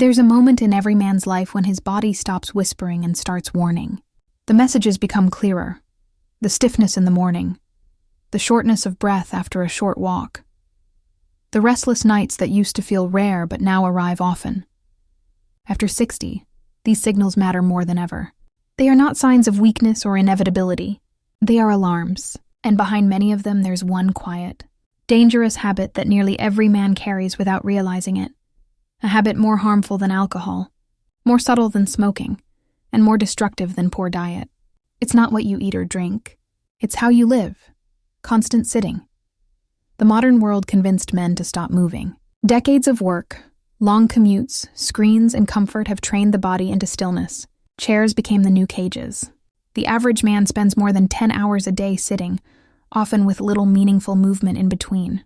There's a moment in every man's life when his body stops whispering and starts warning. The messages become clearer. The stiffness in the morning. The shortness of breath after a short walk. The restless nights that used to feel rare but now arrive often. After 60, these signals matter more than ever. They are not signs of weakness or inevitability. They are alarms, and behind many of them there's one quiet, dangerous habit that nearly every man carries without realizing it. A habit more harmful than alcohol, more subtle than smoking, and more destructive than poor diet. It's not what you eat or drink. It's how you live. Constant sitting. The modern world convinced men to stop moving. Decades of work, long commutes, screens, and comfort have trained the body into stillness. Chairs became the new cages. The average man spends more than 10 hours a day sitting, often with little meaningful movement in between.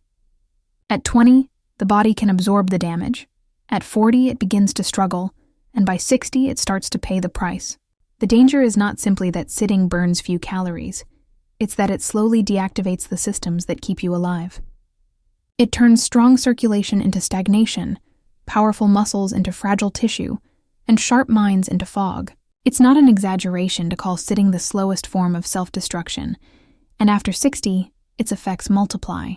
At 20, the body can absorb the damage. At 40, it begins to struggle, and by 60, it starts to pay the price. The danger is not simply that sitting burns few calories. It's that it slowly deactivates the systems that keep you alive. It turns strong circulation into stagnation, powerful muscles into fragile tissue, and sharp minds into fog. It's not an exaggeration to call sitting the slowest form of self-destruction, and after 60, its effects multiply.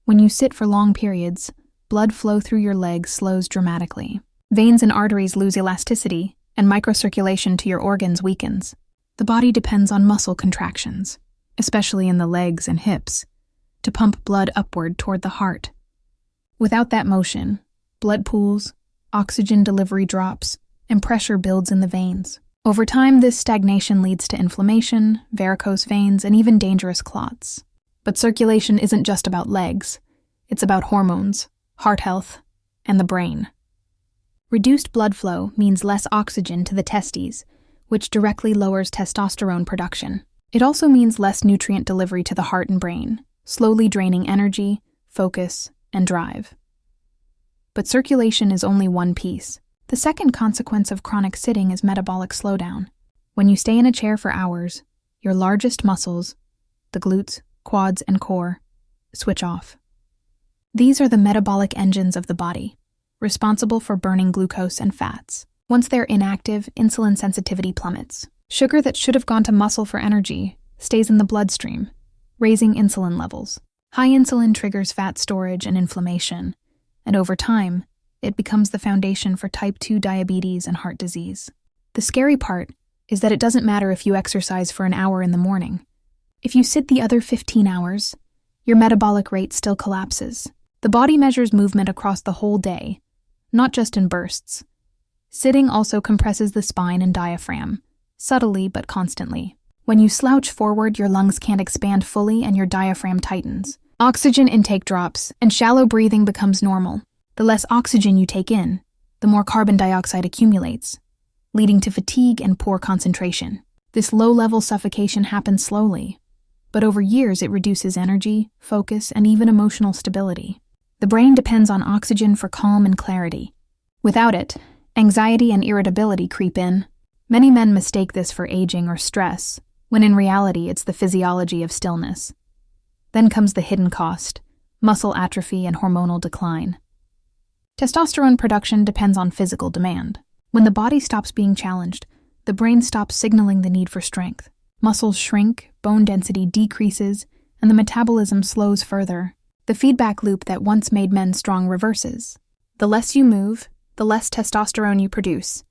When you sit for long periods, blood flow through your legs slows dramatically. Veins and arteries lose elasticity, and microcirculation to your organs weakens. The body depends on muscle contractions, especially in the legs and hips, to pump blood upward toward the heart. Without that motion, blood pools, oxygen delivery drops, and pressure builds in the veins. Over time, this stagnation leads to inflammation, varicose veins, and even dangerous clots. But circulation isn't just about legs. It's about hormones, heart health, and the brain. Reduced blood flow means less oxygen to the testes, which directly lowers testosterone production. It also means less nutrient delivery to the heart and brain, slowly draining energy, focus, and drive. But circulation is only one piece. The second consequence of chronic sitting is metabolic slowdown. When you stay in a chair for hours, your largest muscles, the glutes, quads, and core, switch off. These are the metabolic engines of the body, responsible for burning glucose and fats. Once they're inactive, insulin sensitivity plummets. Sugar that should have gone to muscle for energy stays in the bloodstream, raising insulin levels. High insulin triggers fat storage and inflammation, and over time, it becomes the foundation for type 2 diabetes and heart disease. The scary part is that it doesn't matter if you exercise for an hour in the morning. If you sit the other 15 hours, your metabolic rate still collapses. The body measures movement across the whole day, not just in bursts. Sitting also compresses the spine and diaphragm, subtly but constantly. When you slouch forward, your lungs can't expand fully and your diaphragm tightens. Oxygen intake drops, and shallow breathing becomes normal. The less oxygen you take in, the more carbon dioxide accumulates, leading to fatigue and poor concentration. This low-level suffocation happens slowly, but over years it reduces energy, focus, and even emotional stability. The brain depends on oxygen for calm and clarity. Without it, anxiety and irritability creep in. Many men mistake this for aging or stress, when in reality it's the physiology of stillness. Then comes the hidden cost, muscle atrophy and hormonal decline. Testosterone production depends on physical demand. When the body stops being challenged, the brain stops signaling the need for strength. Muscles shrink, bone density decreases, and the metabolism slows further. The feedback loop that once made men strong reverses. The less you move, the less testosterone you produce.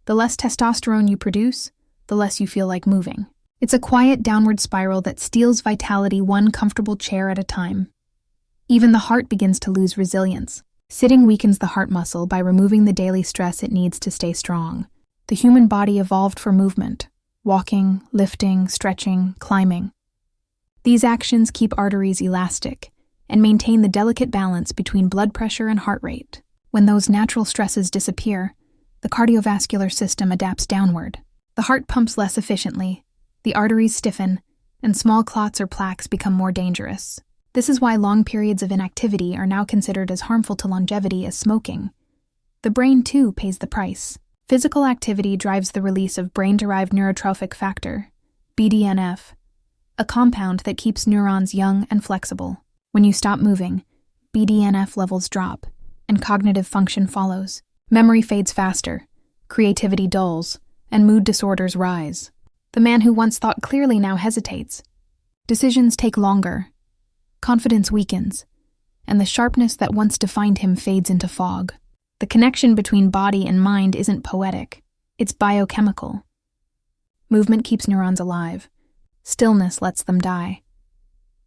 The less testosterone you produce, the less you feel like moving. It's a quiet downward spiral that steals vitality one comfortable chair at a time. Even the heart begins to lose resilience. Sitting weakens the heart muscle by removing the daily stress it needs to stay strong. The human body evolved for movement, walking, lifting, stretching, climbing. These actions keep arteries elastic and maintain the delicate balance between blood pressure and heart rate. When those natural stresses disappear, the cardiovascular system adapts downward. The heart pumps less efficiently, the arteries stiffen, and small clots or plaques become more dangerous. This is why long periods of inactivity are now considered as harmful to longevity as smoking. The brain, too, pays the price. Physical activity drives the release of brain-derived neurotrophic factor, BDNF, a compound that keeps neurons young and flexible. When you stop moving, BDNF levels drop, and cognitive function follows. Memory fades faster, creativity dulls, and mood disorders rise. The man who once thought clearly now hesitates. Decisions take longer. Confidence weakens, and the sharpness that once defined him fades into fog. The connection between body and mind isn't poetic, it's biochemical. Movement keeps neurons alive. Stillness lets them die.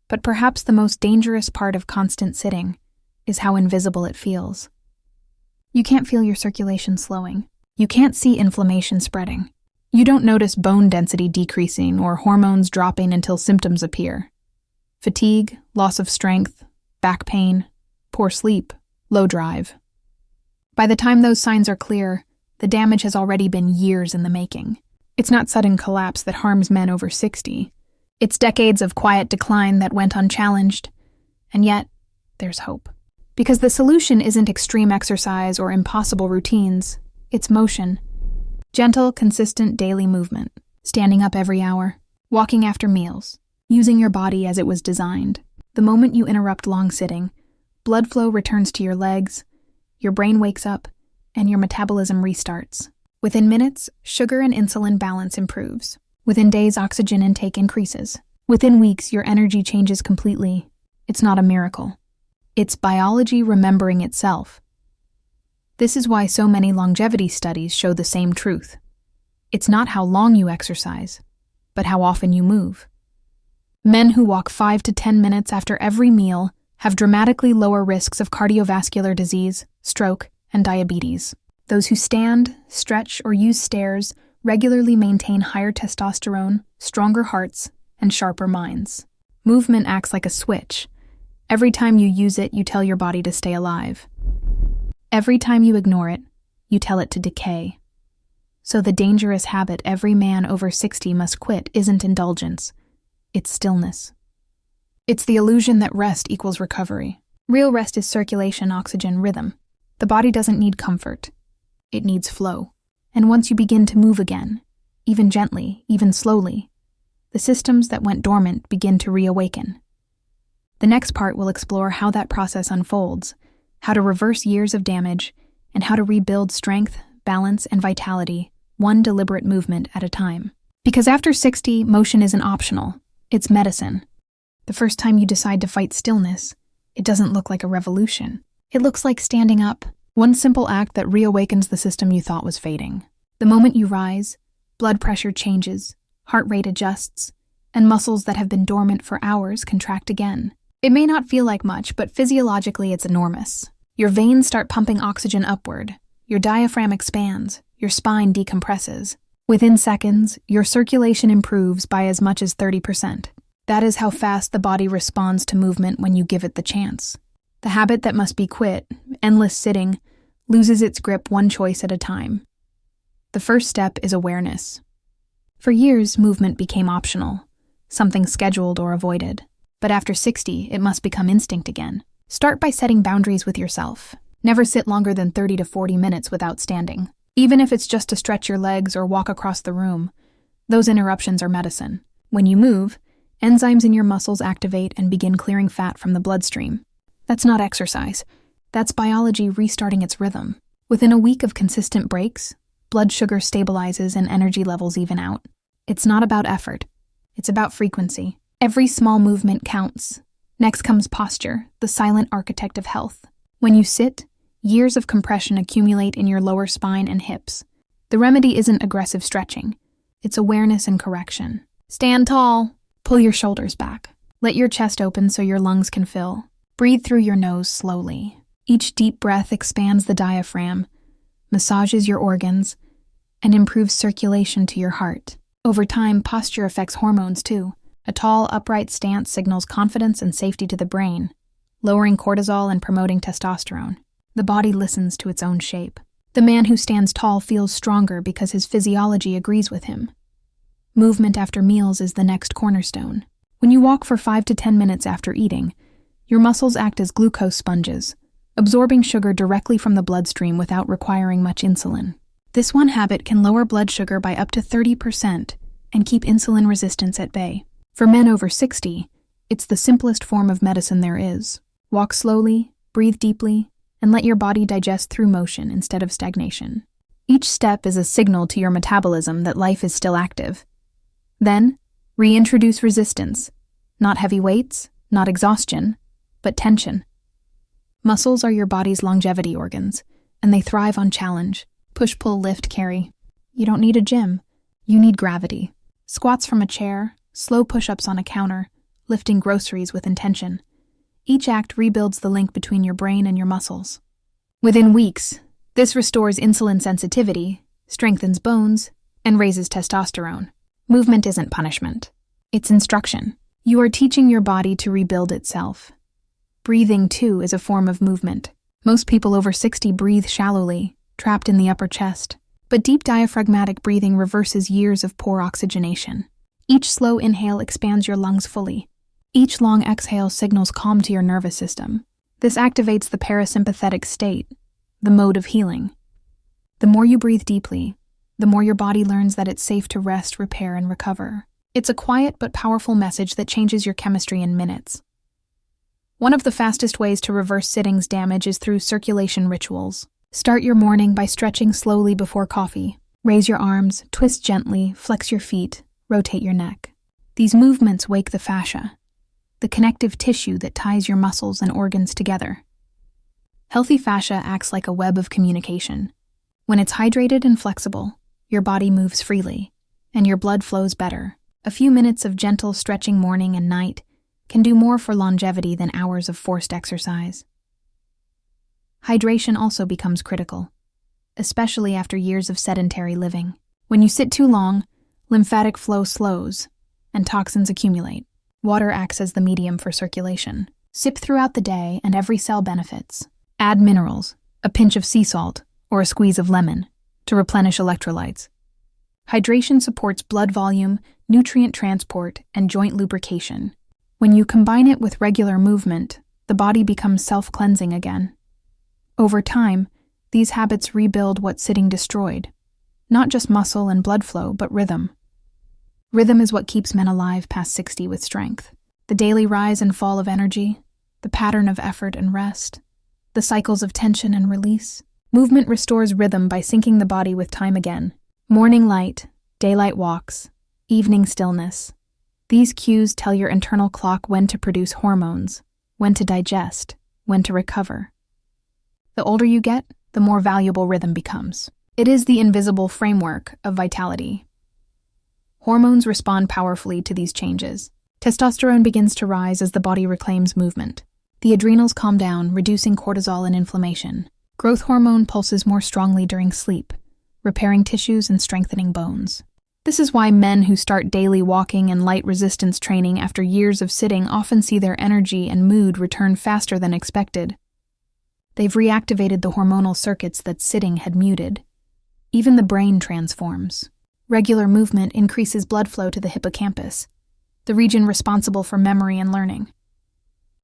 But perhaps the most dangerous part of constant sitting is how invisible it feels. You can't feel your circulation slowing. You can't see inflammation spreading. You don't notice bone density decreasing or hormones dropping until symptoms appear. Fatigue, loss of strength, back pain, poor sleep, low drive. By the time those signs are clear, the damage has already been years in the making. It's not sudden collapse that harms men over 60. It's decades of quiet decline that went unchallenged. And yet, there's hope. Because the solution isn't extreme exercise or impossible routines, it's motion. Gentle, consistent daily movement. Standing up every hour, walking after meals, using your body as it was designed. The moment you interrupt long sitting, blood flow returns to your legs, your brain wakes up, and your metabolism restarts. Within minutes, sugar and insulin balance improves. Within days, oxygen intake increases. Within weeks, your energy changes completely. It's not a miracle. It's biology remembering itself. This is why so many longevity studies show the same truth. It's not how long you exercise, but how often you move. Men who walk 5 to 10 minutes after every meal have dramatically lower risks of cardiovascular disease, stroke, and diabetes. Those who stand, stretch, or use stairs regularly maintain higher testosterone, stronger hearts, and sharper minds. Movement acts like a switch. Every time you use it, you tell your body to stay alive. Every time you ignore it, you tell it to decay. So the dangerous habit every man over 60 must quit isn't indulgence, it's stillness. It's the illusion that rest equals recovery. Real rest is circulation, oxygen, rhythm. The body doesn't need comfort. It needs flow. And once you begin to move again, even gently, even slowly, the systems that went dormant begin to reawaken. The next part will explore how that process unfolds, how to reverse years of damage, and how to rebuild strength, balance, and vitality, one deliberate movement at a time. Because after 60, motion isn't optional, it's medicine. The first time you decide to fight stillness, it doesn't look like a revolution. It looks like standing up, one simple act that reawakens the system you thought was fading. The moment you rise, blood pressure changes, heart rate adjusts, and muscles that have been dormant for hours contract again. It may not feel like much, but physiologically it's enormous. Your veins start pumping oxygen upward, your diaphragm expands, your spine decompresses. Within seconds, your circulation improves by as much as 30%. That is how fast the body responds to movement when you give it the chance. The habit that must be quit, endless sitting, loses its grip one choice at a time. The first step is awareness. For years, movement became optional, something scheduled or avoided. But after 60, it must become instinct again. Start by setting boundaries with yourself. Never sit longer than 30 to 40 minutes without standing. Even if it's just to stretch your legs or walk across the room, those interruptions are medicine. When you move, enzymes in your muscles activate and begin clearing fat from the bloodstream. That's not exercise. That's biology restarting its rhythm. Within a week of consistent breaks, blood sugar stabilizes and energy levels even out. It's not about effort. It's about frequency. Every small movement counts. Next comes posture, the silent architect of health. When you sit, years of compression accumulate in your lower spine and hips. The remedy isn't aggressive stretching. It's awareness and correction. Stand tall. Pull your shoulders back. Let your chest open so your lungs can fill. Breathe through your nose slowly. Each deep breath expands the diaphragm, massages your organs, and improves circulation to your heart. Over time, posture affects hormones too. A tall, upright stance signals confidence and safety to the brain, lowering cortisol and promoting testosterone. The body listens to its own shape. The man who stands tall feels stronger because his physiology agrees with him. Movement after meals is the next cornerstone. When you walk for 5 to 10 minutes after eating, your muscles act as glucose sponges, absorbing sugar directly from the bloodstream without requiring much insulin. This one habit can lower blood sugar by up to 30% and keep insulin resistance at bay. For men over 60, it's the simplest form of medicine there is. Walk slowly, breathe deeply, and let your body digest through motion instead of stagnation. Each step is a signal to your metabolism that life is still active. Then, reintroduce resistance. Not heavy weights, not exhaustion, but tension. Muscles are your body's longevity organs, and they thrive on challenge. Push, pull, lift, carry. You don't need a gym. You need gravity. Squats from a chair, slow push-ups on a counter, lifting groceries with intention. Each act rebuilds the link between your brain and your muscles. Within weeks, this restores insulin sensitivity, strengthens bones, and raises testosterone. Movement isn't punishment. It's instruction. You are teaching your body to rebuild itself. Breathing, too, is a form of movement. Most people over 60 breathe shallowly, trapped in the upper chest. But deep diaphragmatic breathing reverses years of poor oxygenation. Each slow inhale expands your lungs fully. Each long exhale signals calm to your nervous system. This activates the parasympathetic state, the mode of healing. The more you breathe deeply, the more your body learns that it's safe to rest, repair, and recover. It's a quiet but powerful message that changes your chemistry in minutes. One of the fastest ways to reverse sitting's damage is through circulation rituals. Start your morning by stretching slowly before coffee. Raise your arms, twist gently, flex your feet, rotate your neck. These movements wake the fascia, the connective tissue that ties your muscles and organs together. Healthy fascia acts like a web of communication. When it's hydrated and flexible, your body moves freely, and your blood flows better. A few minutes of gentle stretching morning and night can do more for longevity than hours of forced exercise. Hydration also becomes critical, especially after years of sedentary living. When you sit too long, lymphatic flow slows, and toxins accumulate. Water acts as the medium for circulation. Sip throughout the day and every cell benefits. Add minerals, a pinch of sea salt, or a squeeze of lemon, to replenish electrolytes. Hydration supports blood volume, nutrient transport, and joint lubrication. When you combine it with regular movement, the body becomes self-cleansing again. Over time, these habits rebuild what sitting destroyed. Not just muscle and blood flow, but rhythm. Rhythm is what keeps men alive past 60 with strength. The daily rise and fall of energy, the pattern of effort and rest, the cycles of tension and release. Movement restores rhythm by syncing the body with time again. Morning light, daylight walks, evening stillness. These cues tell your internal clock when to produce hormones, when to digest, when to recover. The older you get, the more valuable rhythm becomes. It is the invisible framework of vitality. Hormones respond powerfully to these changes. Testosterone begins to rise as the body reclaims movement. The adrenals calm down, reducing cortisol and inflammation. Growth hormone pulses more strongly during sleep, repairing tissues and strengthening bones. This is why men who start daily walking and light resistance training after years of sitting often see their energy and mood return faster than expected. They've reactivated the hormonal circuits that sitting had muted. Even the brain transforms. Regular movement increases blood flow to the hippocampus, the region responsible for memory and learning.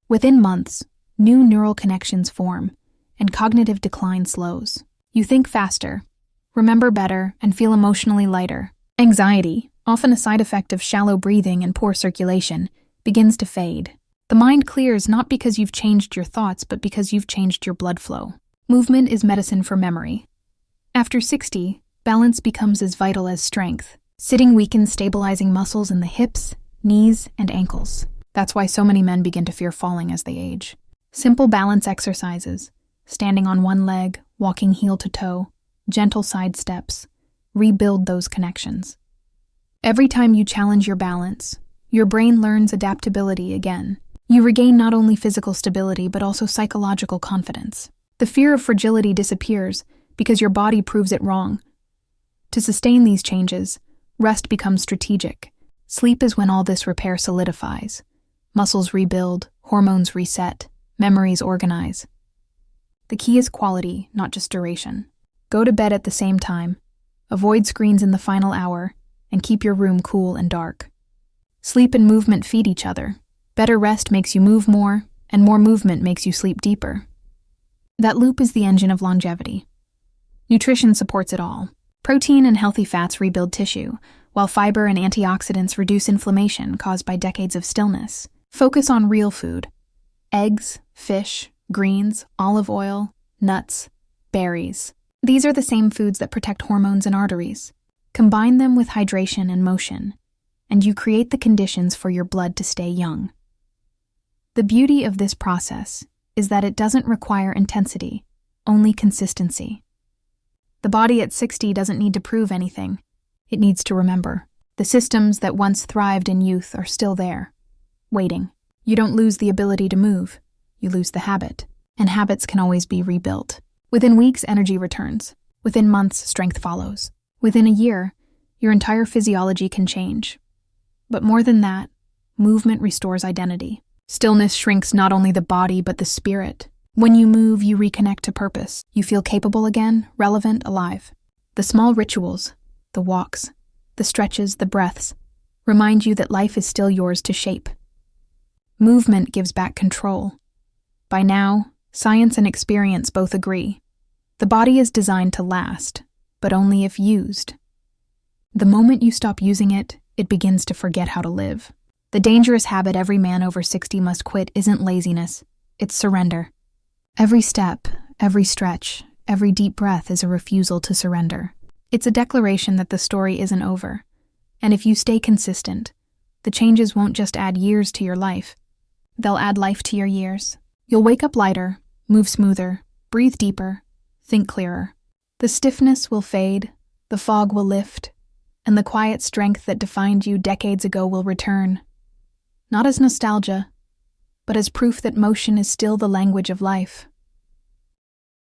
Within months, new neural connections form, and cognitive decline slows. You think faster, remember better, and feel emotionally lighter. Anxiety, often a side effect of shallow breathing and poor circulation, begins to fade. The mind clears not because you've changed your thoughts, but because you've changed your blood flow. Movement is medicine for memory. After 60, balance becomes as vital as strength. Sitting weakens stabilizing muscles in the hips, knees, and ankles. That's why so many men begin to fear falling as they age. Simple balance exercises, standing on one leg, walking heel to toe, gentle side steps, rebuild those connections. Every time you challenge your balance, your brain learns adaptability again. You regain not only physical stability but also psychological confidence. The fear of fragility disappears because your body proves it wrong. To sustain these changes, rest becomes strategic. Sleep is when all this repair solidifies. Muscles rebuild, hormones reset, memories organize. The key is quality, not just duration. Go to bed at the same time, avoid screens in the final hour, and keep your room cool and dark. Sleep and movement feed each other. Better rest makes you move more, and more movement makes you sleep deeper. That loop is the engine of longevity. Nutrition supports it all. Protein and healthy fats rebuild tissue, while fiber and antioxidants reduce inflammation caused by decades of stillness. Focus on real food. Eggs, fish, greens, olive oil, nuts, berries. These are the same foods that protect hormones and arteries. Combine them with hydration and motion, and you create the conditions for your blood to stay young. The beauty of this process is that it doesn't require intensity, only consistency. The body at 60 doesn't need to prove anything. It needs to remember. The systems that once thrived in youth are still there, waiting. You don't lose the ability to move, you lose the habit, and habits can always be rebuilt. Within weeks, energy returns. Within months, strength follows. Within a year, your entire physiology can change. But more than that, movement restores identity. Stillness shrinks not only the body, but the spirit. When you move, you reconnect to purpose. You feel capable again, relevant, alive. The small rituals, the walks, the stretches, the breaths, remind you that life is still yours to shape. Movement gives back control. By now, science and experience both agree. The body is designed to last, but only if used. The moment you stop using it, it begins to forget how to live. The dangerous habit every man over 60 must quit isn't laziness, it's surrender. Every step, every stretch, every deep breath is a refusal to surrender. It's a declaration that the story isn't over. And if you stay consistent, the changes won't just add years to your life. They'll add life to your years. You'll wake up lighter, move smoother, breathe deeper, think clearer. The stiffness will fade, the fog will lift, and the quiet strength that defined you decades ago will return. Not as nostalgia, but as proof that motion is still the language of life.